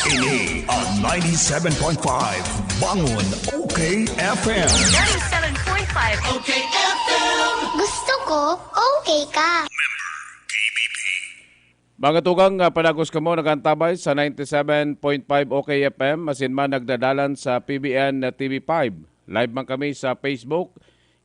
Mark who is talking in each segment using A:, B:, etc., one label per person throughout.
A: Ini ang 97.5 Bangon OK FM.
B: 97.5
C: Okay FM.
D: Gusto ko, okay ka.
E: Mga tugang panagos ka mo nagantabay sa 97.5 OK FM masin man nagdadalan sa PBN TV5. Live man kami sa Facebook.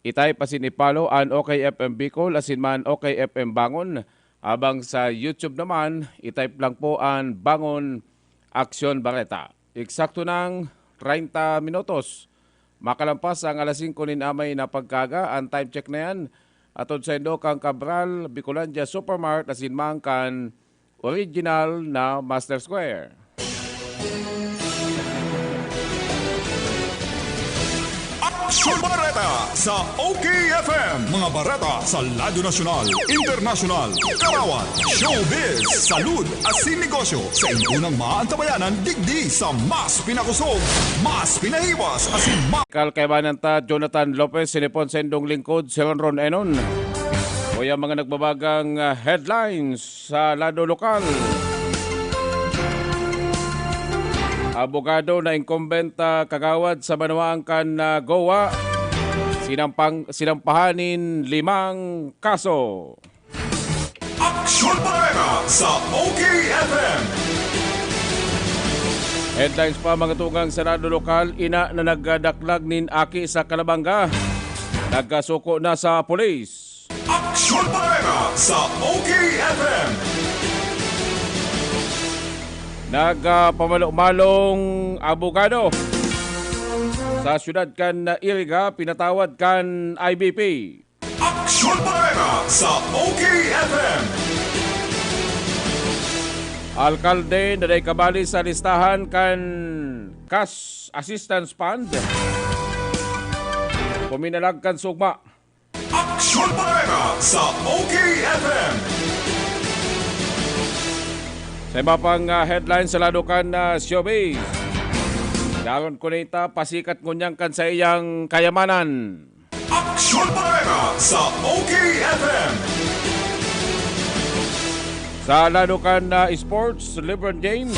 E: Itay pasin ipalo ang OK FM Bicol asin man OK FM Bangon. Abang sa YouTube naman, itype lang po ang Bangon Aksyon Bareta. Eksakto ng 30 minutos. Makalampas ang alas 5 ninamay na pagkaga. Ang time check na yan. Atod sa Indo kang Cabral, Bicolandia Supermart, asin man kan original na Master Square.
A: Aksyon Bareta sa OK FM. Mga bareta sa Radyo Nasyonal, Internasyonal, Karawan, Showbiz, Salud, asin negosyo sa inunang maantabayanan digdi sa mas pinakusog, mas pinahiwas, asin
E: Kalkaibanan ta Jonathan Lopez, sinipon sendong lingkod, si Ron Enon. O yung mga nagbabagang headlines sa lado lokal. Abogado na incumbent kagawad sa Banawaang kan Goa, sinampahanin 5 kaso.
A: Aksyon Bareta sa OK FM.
E: Headlines pa mga tugang sa lado lokal, ina na nagdaklag nin aki sa Kalabanga, nagkasuko na sa pulis.
A: Aksyon Bareta sa OK FM.
E: Nagpamalo-malong abogado sa syudad kan Iriga, pinatawad kan IBP.
A: Aksyon Bareta sa OK FM.
E: Alkalde na day kabali sa listahan kan Cash Assistance Fund. Puminalag kan sugma.
A: Aksyon Bareta sa OK FM.
E: Sa iba pang headline sa lado kan showbiz. Daron kunita pasikat ngunyang kan sa iyang kayamanan.
A: Aksyon Bareta sa OK FM.
E: Sa lado kan sports, LeBron James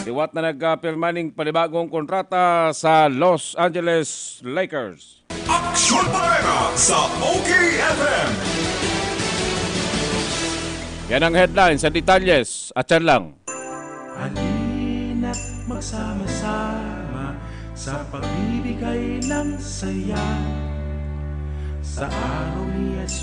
E: liwat na nagpirmaning panibagong kontrata sa Los Angeles Lakers.
A: Aksyon Bareta sa OK FM.
E: Yan ang headline sa detalyes at yan lang.
C: Halina't magsama-sama sa pagbibigay ng saya sa araw ni Jesus.